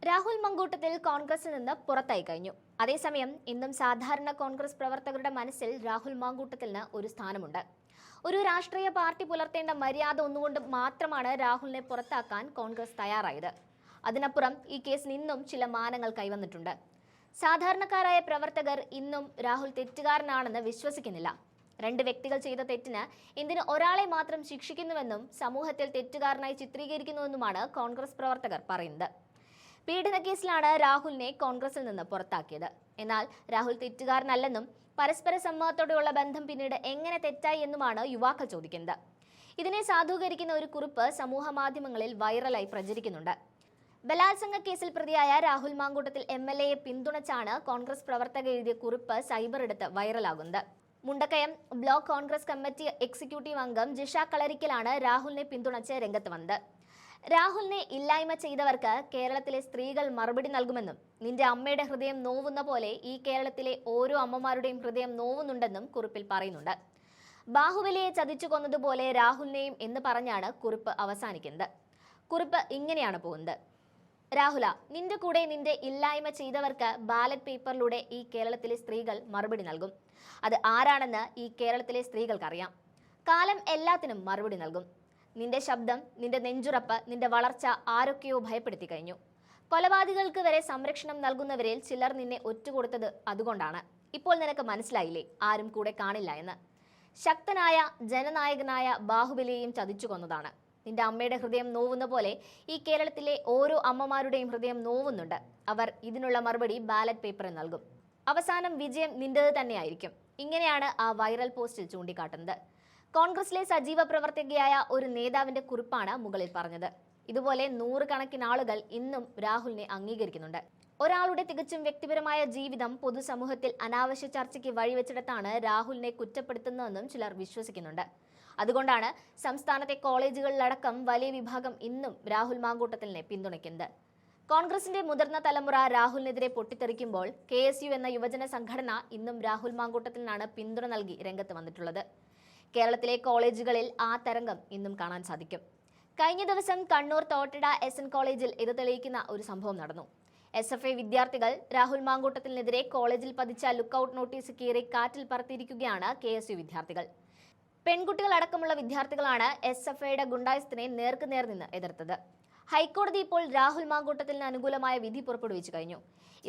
രാഹുൽ മങ്കൂട്ടത്തിൽ കോൺഗ്രസിൽ നിന്ന് പുറത്തായി കഴിഞ്ഞു. അതേസമയം ഇന്നും സാധാരണ കോൺഗ്രസ് പ്രവർത്തകരുടെ മനസ്സിൽ രാഹുൽ മങ്കൂട്ടത്തിന് ഒരു സ്ഥാനമുണ്ട്. ഒരു രാഷ്ട്രീയ പാർട്ടി പുലർത്തേണ്ട മര്യാദ ഒന്നുകൊണ്ട് മാത്രമാണ് രാഹുലിനെ പുറത്താക്കാൻ കോൺഗ്രസ് തയ്യാറായത്. അതിനപ്പുറം ഈ കേസിൽ ഇന്നും ചില മാനങ്ങൾ കൈവന്നിട്ടുണ്ട്. സാധാരണക്കാരായ പ്രവർത്തകർ ഇന്നും രാഹുൽ തെറ്റുകാരനാണെന്ന് വിശ്വസിക്കുന്നില്ല. രണ്ട് വ്യക്തികൾ ചെയ്ത തെറ്റിന് എന്തിന് ഒരാളെ മാത്രം ശിക്ഷിക്കുന്നുവെന്നും സമൂഹത്തിൽ തെറ്റുകാരനായി ചിത്രീകരിക്കുന്നുവെന്നുമാണ് കോൺഗ്രസ് പ്രവർത്തകർ പറയുന്നത്. പീഡനക്കേസിലാണ് രാഹുലിനെ കോൺഗ്രസിൽ നിന്ന് പുറത്താക്കിയത്. എന്നാൽ രാഹുൽ തെറ്റുകാരനല്ലെന്നും പരസ്പര സമ്മതത്തോടെയുള്ള ബന്ധം പിന്നീട് എങ്ങനെ തെറ്റായി എന്നുമാണ് യുവാക്കൾ ചോദിക്കുന്നത്. ഇതിനെ സാധൂകരിക്കുന്ന ഒരു കുറിപ്പ് സമൂഹ മാധ്യമങ്ങളിൽ വൈറലായി പ്രചരിക്കുന്നുണ്ട്. ബലാത്സംഗ കേസിൽ പ്രതിയായ രാഹുൽ മാങ്കൂട്ടത്തിൽ MLA യെ പിന്തുണച്ചാണ് കോൺഗ്രസ് പ്രവർത്തകർ എഴുതിയ കുറിപ്പ് സൈബർ എടുത്ത് വൈറലാകുന്നത്. Mundakayam block Congress committee executive അംഗം ജിഷ കളരിക്കലാണ് രാഹുലിനെ പിന്തുണച്ച് രംഗത്ത് വന്നത്. രാഹുലിനെ ഇല്ലായ്മ ചെയ്തവർക്ക് കേരളത്തിലെ സ്ത്രീകൾ മറുപടി നൽകുമെന്നും നിന്റെ അമ്മയുടെ ഹൃദയം നോവുന്ന പോലെ ഈ കേരളത്തിലെ ഓരോ അമ്മമാരുടെയും ഹൃദയം നോവുന്നുണ്ടെന്നും കുറിപ്പിൽ പറയുന്നുണ്ട്. ബാഹുബലിയെ ചതിച്ചു കൊന്നതുപോലെ രാഹുലിനെയും എന്ന് പറഞ്ഞാണ് കുറിപ്പ് അവസാനിക്കുന്നത്. കുറിപ്പ് ഇങ്ങനെയാണ് പോകുന്നത്: രാഹുല, നിന്റെ കൂടെ നിന്റെ ഇല്ലായ്മ ചെയ്തവർക്ക് ബാലറ്റ് പേപ്പറിലൂടെ ഈ കേരളത്തിലെ സ്ത്രീകൾ മറുപടി നൽകും. അത് ആരാണെന്ന് ഈ കേരളത്തിലെ സ്ത്രീകൾക്കറിയാം. കാലം എല്ലാത്തിനും മറുപടി നൽകും. നിന്റെ ശബ്ദം, നിന്റെ നെഞ്ചുറപ്പ്, നിന്റെ വളർച്ച ആരൊക്കെയോ ഭയപ്പെടുത്തി കഴിഞ്ഞു. കൊലപാതകൾക്ക് വരെ സംരക്ഷണം നൽകുന്നവരിൽ ചിലർ നിന്നെ ഒറ്റുകൊടുത്തത് അതുകൊണ്ടാണ്. ഇപ്പോൾ നിനക്ക് മനസ്സിലായില്ലേ ആരും കൂടെ കാണില്ല എന്ന്. ശക്തനായ ജനനായകനായ ബാഹുബലിയെയും ചതിച്ചു കൊന്നതാണ്. നിന്റെ അമ്മയുടെ ഹൃദയം നോവുന്ന പോലെ ഈ കേരളത്തിലെ ഓരോ അമ്മമാരുടെയും ഹൃദയം നോവുന്നുണ്ട്. അവർ ഇതിനുള്ള മറുപടി ബാലറ്റ് പേപ്പറിൽ നൽകും. അവസാനം വിജയം നിന്റേത് തന്നെയായിരിക്കും. ഇങ്ങനെയാണ് ആ വൈറൽ പോസ്റ്റിൽ ചൂണ്ടിക്കാട്ടുന്നത്. കോൺഗ്രസിലെ സജീവ പ്രവർത്തകയായ ഒരു നേതാവിന്റെ കുറിപ്പാണ് മുകളിൽ പറഞ്ഞത്. ഇതുപോലെ നൂറുകണക്കിന് ആളുകൾ ഇന്നും രാഹുലിനെ അംഗീകരിക്കുന്നുണ്ട്. ഒരാളുടെ തികച്ചും വ്യക്തിപരമായ ജീവിതം പൊതുസമൂഹത്തിൽ അനാവശ്യ ചർച്ചയ്ക്ക് വഴിവെച്ചിടത്താണ് രാഹുലിനെ കുറ്റപ്പെടുത്തുന്നതെന്നും ചിലർ വിശ്വസിക്കുന്നുണ്ട്. അതുകൊണ്ടാണ് സംസ്ഥാനത്തെ കോളേജുകളിലടക്കം വലിയ വിഭാഗം ഇന്നും രാഹുൽ മാങ്കൂട്ടത്തിലിനെ പിന്തുണയ്ക്കുന്നത്. കോൺഗ്രസിന്റെ മുതിർന്ന തലമുറ രാഹുലിനെതിരെ പൊട്ടിത്തെറിക്കുമ്പോൾ KSU എന്ന യുവജന സംഘടന ഇന്നും രാഹുൽ മാങ്കൂട്ടത്തിലിനാണ് പിന്തുണ നൽകി രംഗത്ത് വന്നിട്ടുള്ളത്. കേരളത്തിലെ കോളേജുകളിൽ ആ തരംഗം ഇന്നും കാണാൻ സാധിക്കും. കഴിഞ്ഞ ദിവസം കണ്ണൂർ തോട്ടട SN കോളേജിൽ ഇത് തെളിയിക്കുന്ന ഒരു സംഭവം നടന്നു. SFI വിദ്യാർത്ഥികൾ രാഹുൽ മാങ്കൂട്ടത്തിനെതിരെ കോളേജിൽ പതിച്ച ലുക്കൌട്ട് നോട്ടീസ് കീറി കാറ്റിൽ പറത്തിയിരിക്കുകയാണ് KSU വിദ്യാർത്ഥികൾ. പെൺകുട്ടികളടക്കമുള്ള വിദ്യാർത്ഥികളാണ് SFIയുടെ ഗുണ്ടായസത്തിനെ നേർക്കുനേർ നിന്ന് എതിർത്തത്. ഹൈക്കോടതി ഇപ്പോൾ രാഹുൽ മാങ്കൂട്ടത്തിന് അനുകൂലമായ വിധി പുറപ്പെടുവിച്ചു കഴിഞ്ഞു.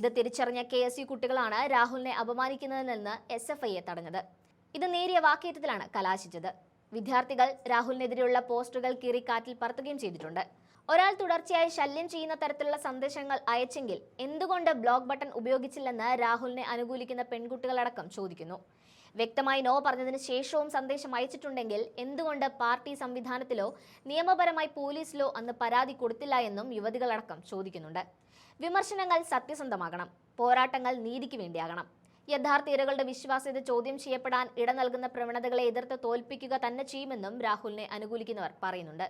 ഇത് തിരിച്ചറിഞ്ഞ KSU കുട്ടികളാണ് രാഹുലിനെ അപമാനിക്കുന്നതിൽ നിന്ന് SFIയെ തടഞ്ഞത്. ഇത് നേരിയ വാക്കേറ്റത്തിലാണ് കലാശിച്ചത്. വിദ്യാർത്ഥികൾ രാഹുലിനെതിരെയുള്ള പോസ്റ്ററുകൾ കീറി കാറ്റിൽ പറത്തുകയും ചെയ്തിട്ടുണ്ട്. ഒരാൾ തുടർച്ചയായി ശല്യം ചെയ്യുന്ന തരത്തിലുള്ള സന്ദേശങ്ങൾ അയച്ചെങ്കിൽ എന്തുകൊണ്ട് ബ്ലോക്ക് ബട്ടൺ ഉപയോഗിച്ചില്ലെന്ന് രാഹുലിനെ അനുകൂലിക്കുന്ന പെൺകുട്ടികളടക്കം ചോദിക്കുന്നു. വ്യക്തമായി നോ പറഞ്ഞതിന് ശേഷവും സന്ദേശം അയച്ചിട്ടുണ്ടെങ്കിൽ എന്തുകൊണ്ട് പാർട്ടി സംവിധാനത്തിലോ നിയമപരമായി പോലീസിലോ അന്ന് പരാതി കൊടുത്തില്ല എന്നും യുവതികളടക്കം ചോദിക്കുന്നുണ്ട്. വിമർശനങ്ങൾ സത്യസന്ധമാകണം. പോരാട്ടങ്ങൾ നീതിക്ക് വേണ്ടിയാകണം. യഥാർത്ഥ ഇരകളുടെ വിശ്വാസ്യത ചോദ്യം ചെയ്യപ്പെടാൻ ഇട നൽകുന്ന പ്രവണതകളെ എതിർത്ത് തോൽപ്പിക്കുക തന്നെ ചെയ്യുമെന്നും രാഹുലിനെ അനുകൂലിക്കുന്നവർ പറയുന്നുണ്ട്.